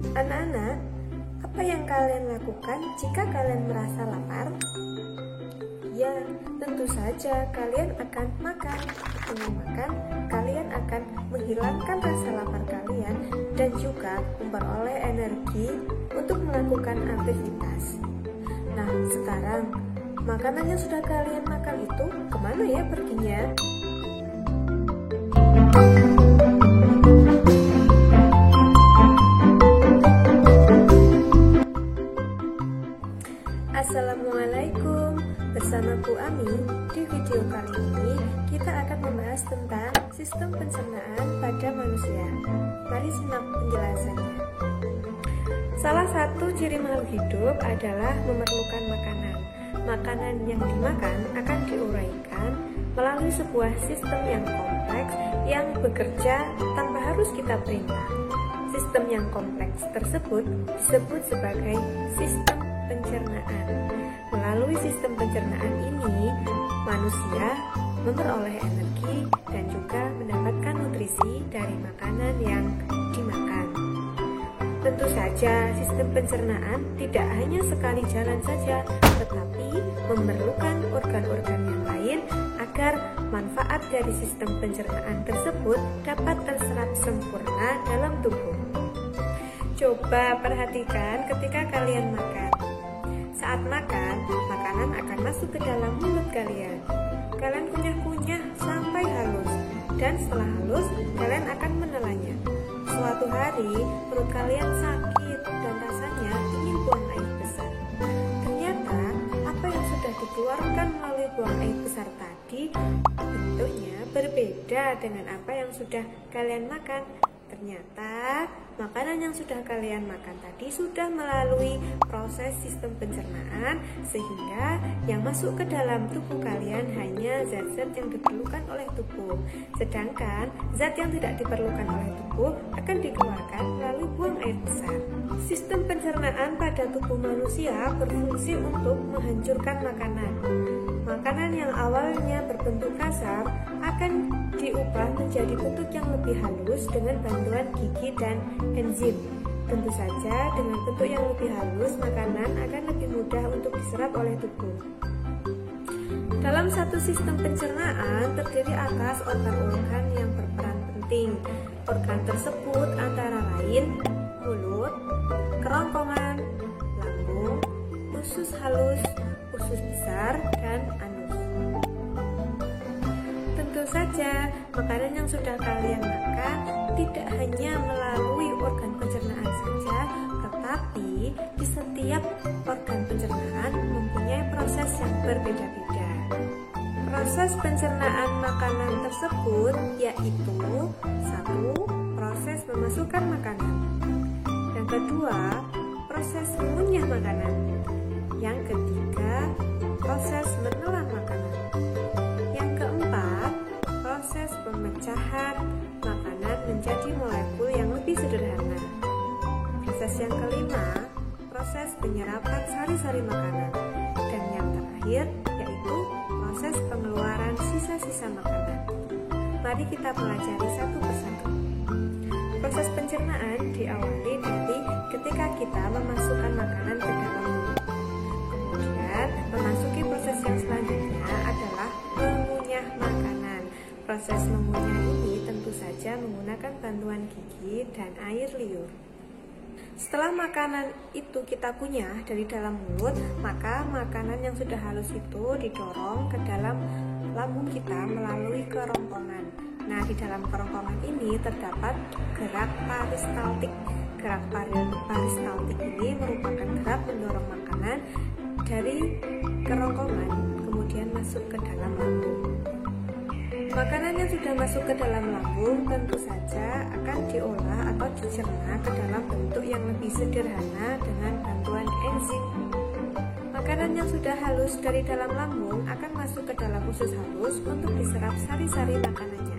Anak-anak, apa yang kalian lakukan jika kalian merasa lapar? Ya, tentu saja kalian akan makan. Dengan makan, kalian akan menghilangkan rasa lapar kalian dan juga memperoleh energi untuk melakukan aktivitas. Nah, sekarang makanan yang sudah kalian makan itu kemana ya perginya? Assalamualaikum, bersama Bu Ami. Di video kali ini kita akan membahas tentang sistem pencernaan pada manusia. Mari simak penjelasannya. Salah satu ciri makhluk hidup adalah memerlukan makanan. Makanan yang dimakan akan diuraikan melalui sebuah sistem yang kompleks yang bekerja tanpa harus kita perintah. Sistem yang kompleks tersebut disebut sebagai sistem pencernaan. Melalui sistem pencernaan ini, manusia memperoleh energi dan juga mendapatkan nutrisi dari makanan yang dimakan. Tentu saja, sistem pencernaan tidak hanya sekali jalan saja, tetapi memerlukan organ-organ yang lain agar manfaat dari sistem pencernaan tersebut dapat terserap sempurna dalam tubuh. Coba perhatikan ketika kalian makan. Saat makan, makanan akan masuk ke dalam mulut kalian. Kalian kunyah-kunyah sampai halus, dan setelah halus, kalian akan menelannya. Suatu hari, perut kalian sakit dan rasanya ingin buang air besar. Ternyata, apa yang sudah dikeluarkan melalui buang air besar tadi, bentuknya berbeda dengan apa yang sudah kalian makan. Ternyata makanan yang sudah kalian makan tadi sudah melalui proses sistem pencernaan, sehingga yang masuk ke dalam tubuh kalian hanya zat-zat yang diperlukan oleh tubuh. Sedangkan zat yang tidak diperlukan oleh tubuh akan dikeluarkan melalui buang air besar. Sistem pencernaan pada tubuh manusia berfungsi untuk menghancurkan makanan. Makanan yang awalnya berbentuk kasar akan diubah menjadi bentuk yang lebih halus dengan bantuan gigi dan enzim. Tentu saja, dengan bentuk yang lebih halus, makanan akan lebih mudah untuk diserap oleh tubuh. Dalam satu sistem pencernaan terdiri atas organ-organ yang berperan penting. Organ tersebut antara lain mulut, kerongkongan, lambung, usus halus, usus besar, dan anus. Tentu saja, makanan yang sudah kalian makan tidak hanya melalui organ pencernaan saja, tetapi di setiap organ pencernaan mempunyai proses yang berbeda-beda. Proses pencernaan makanan tersebut yaitu: 1. Proses memasukkan makanan. Yang kedua, proses mengunyah makanan. Yang ketiga, proses menelan makanan. Yang keempat, proses pemecahan makanan menjadi molekul yang lebih sederhana. Proses yang kelima, proses penyerapan sari-sari makanan. Dan yang terakhir, yaitu proses pengeluaran sisa-sisa makanan. Mari kita pelajari satu persatu. Proses pencernaan diawali dari ketika kita memasukkan makanan ke dalam mulut. Kemudian, memasuki proses yang selanjutnya adalah mengunyah makanan. Proses mengunyah ini tentu saja menggunakan bantuan gigi dan air liur. Setelah makanan itu kita kunyah dari dalam mulut, maka makanan yang sudah halus itu didorong ke dalam lambung kita melalui kerongkongan. Nah, di dalam kerongkongan ini terdapat gerak peristaltik. Gerak peristaltik ini merupakan gerak mendorong makanan dari kerongkongan kemudian masuk ke dalam lambung. Makanan yang sudah masuk ke dalam lambung tentu saja akan diolah atau dicerna ke dalam bentuk yang lebih sederhana dengan bantuan enzim. Makanan yang sudah halus dari dalam lambung akan masuk ke dalam usus halus untuk diserap sari-sari makanannya.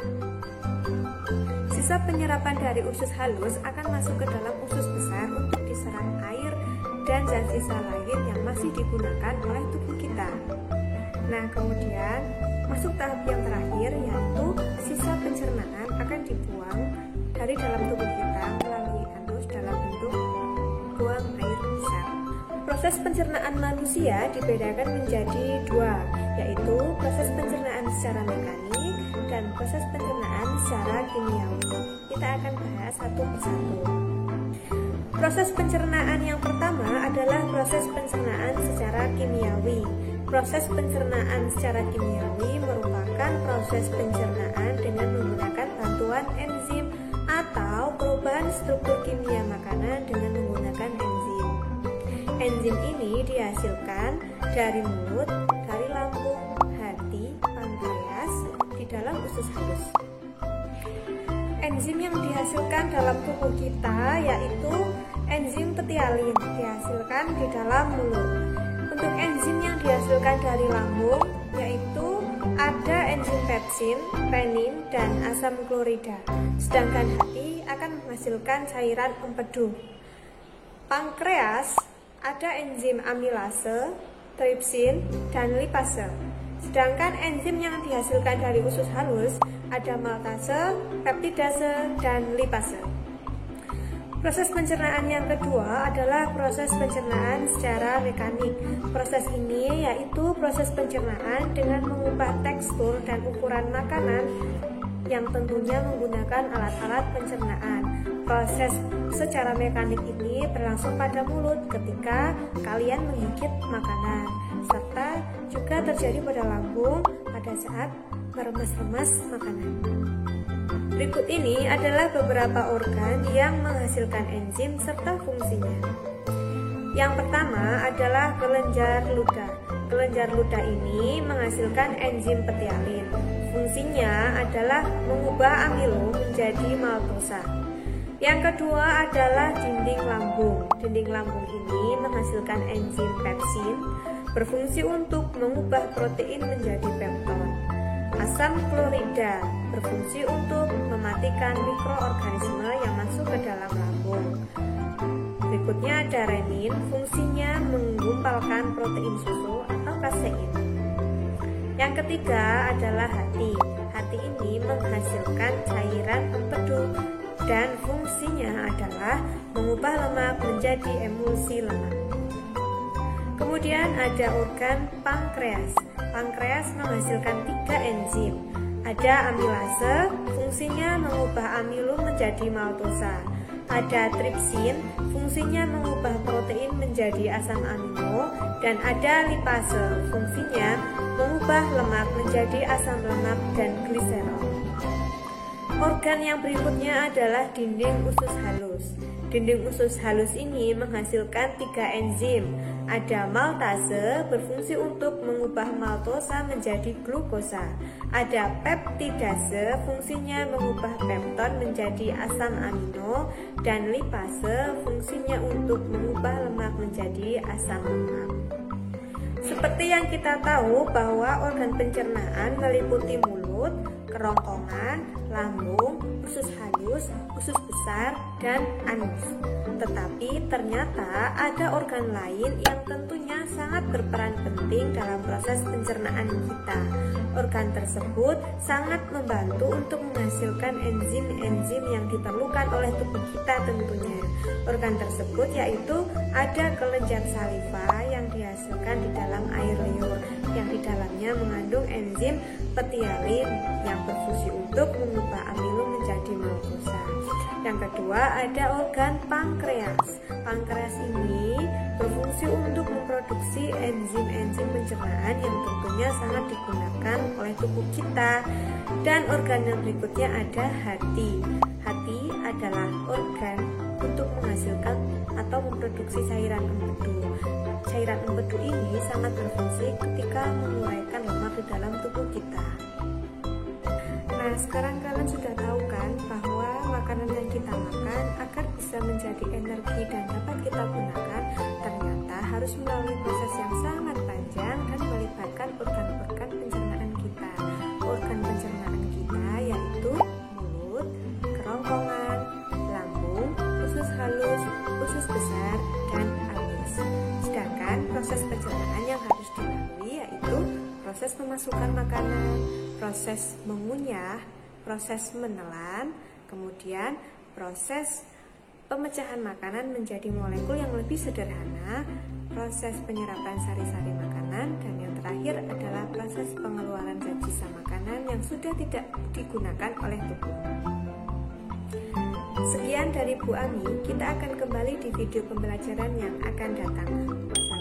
Sisa penyerapan dari usus halus akan masuk ke dalam usus besar untuk diserap air dan zat sisa lain yang masih digunakan oleh tubuh kita. Nah, kemudian masuk tahap yang terakhir, yaitu sisa pencernaan akan dibuang dari dalam tubuh kita melalui anus dalam bentuk membuang air besar. Proses pencernaan manusia dibedakan menjadi dua, yaitu proses pencernaan secara mekanik dan proses pencernaan secara kimiawi. Kita akan bahas satu persatu. Proses pencernaan yang pertama adalah proses pencernaan secara kimiawi. Proses pencernaan secara kimiawi merupakan proses pencernaan dengan menggunakan bantuan enzim atau perubahan struktur kimia makanan dengan menggunakan enzim. Enzim ini dihasilkan dari mulut, dari lambung, hati, pankreas, di dalam usus halus. Enzim yang dihasilkan dalam tubuh kita yaitu enzim petialin, dihasilkan di dalam mulut. Untuk enzim yang dihasilkan dari lambung yaitu ada enzim pepsin, renin, dan asam klorida. Sedangkan hati akan menghasilkan cairan empedu. Pankreas ada enzim amilase, tripsin, dan lipase. Sedangkan enzim yang dihasilkan dari usus halus ada maltase, peptidase, dan lipase. Proses pencernaan yang kedua adalah proses pencernaan secara mekanik. Proses ini yaitu proses pencernaan dengan mengubah tekstur dan ukuran makanan yang tentunya menggunakan alat-alat pencernaan. Proses secara mekanik ini berlangsung pada mulut ketika kalian menggigit makanan, serta juga terjadi pada lambung pada saat meremas-remas makanan. Berikut ini adalah beberapa organ yang menghasilkan enzim serta fungsinya. Yang pertama adalah kelenjar ludah. Kelenjar ludah ini menghasilkan enzim petialin. Fungsinya adalah mengubah amilo menjadi maltosa. Yang kedua adalah dinding lambung. Dinding lambung ini menghasilkan enzim pepsin, berfungsi untuk mengubah protein menjadi pepton. Asam klorida berfungsi untuk mematikan mikroorganisme yang masuk ke dalam lambung. Berikutnya ada renin, fungsinya menggumpalkan protein susu atau kasein. Yang ketiga adalah hati. Hati ini menghasilkan cairan empedu dan fungsinya adalah mengubah lemak menjadi emulsi lemak. Kemudian ada organ pankreas. Pankreas menghasilkan 3 enzim. Ada amilase, fungsinya mengubah amilo menjadi maltosa. Ada tripsin, fungsinya mengubah protein menjadi asam amino. Dan ada lipase, fungsinya mengubah lemak menjadi asam lemak dan gliserol. Organ yang berikutnya adalah dinding usus halus. Dinding usus halus ini menghasilkan 3 enzim. Ada maltase, berfungsi untuk mengubah maltosa menjadi glukosa. Ada peptidase, fungsinya mengubah pepton menjadi asam amino. Dan lipase, fungsinya untuk mengubah lemak menjadi asam lemak. Seperti yang kita tahu bahwa organ pencernaan meliputi mulut, kerongkongan, lambung, usus halus, usus besar, dan anus. Tetapi ternyata ada organ lain yang tentunya sangat berperan penting dalam proses pencernaan kita. Organ tersebut sangat membantu untuk menghasilkan enzim-enzim yang diperlukan oleh tubuh kita tentunya. Organ tersebut yaitu ada kelenjar saliva yang dihasilkan di dalam air liur, yang di dalamnya mengandung enzim petialin yang berfungsi untuk mengubah amilo menjadi maltosa. Yang kedua ada organ pankreas. Pankreas ini berfungsi untuk memproduksi enzim-enzim pencernaan yang tentunya sangat digunakan oleh tubuh kita. Dan organ yang berikutnya ada hati. Hati adalah organ untuk menghasilkan atau memproduksi cairan empedu. Cairan empedu ini sangat berfungsi ketika menguraikan lemak di dalam tubuh kita. Nah, sekarang kalian sudah tahu kan bahwa makanan yang kita makan agar bisa menjadi energi dan dapat kita gunakan ternyata harus melalui proses yang sangat panjang dan melibatkan organ-organ pencernaan kita. Organ pencernaan kita yaitu mulut, kerongkongan, lambung, usus halus, usus besar, dan anus. Sedangkan proses pencernaan yang harus dilalui yaitu proses memasukkan makanan, proses mengunyah, proses menelan, kemudian proses pemecahan makanan menjadi molekul yang lebih sederhana, proses penyerapan sari-sari makanan, dan yang terakhir adalah proses pengeluaran zat sisa makanan yang sudah tidak digunakan oleh tubuh. Sekian dari Bu Ami, kita akan kembali di video pembelajaran yang akan datang. Wassalamualaikum.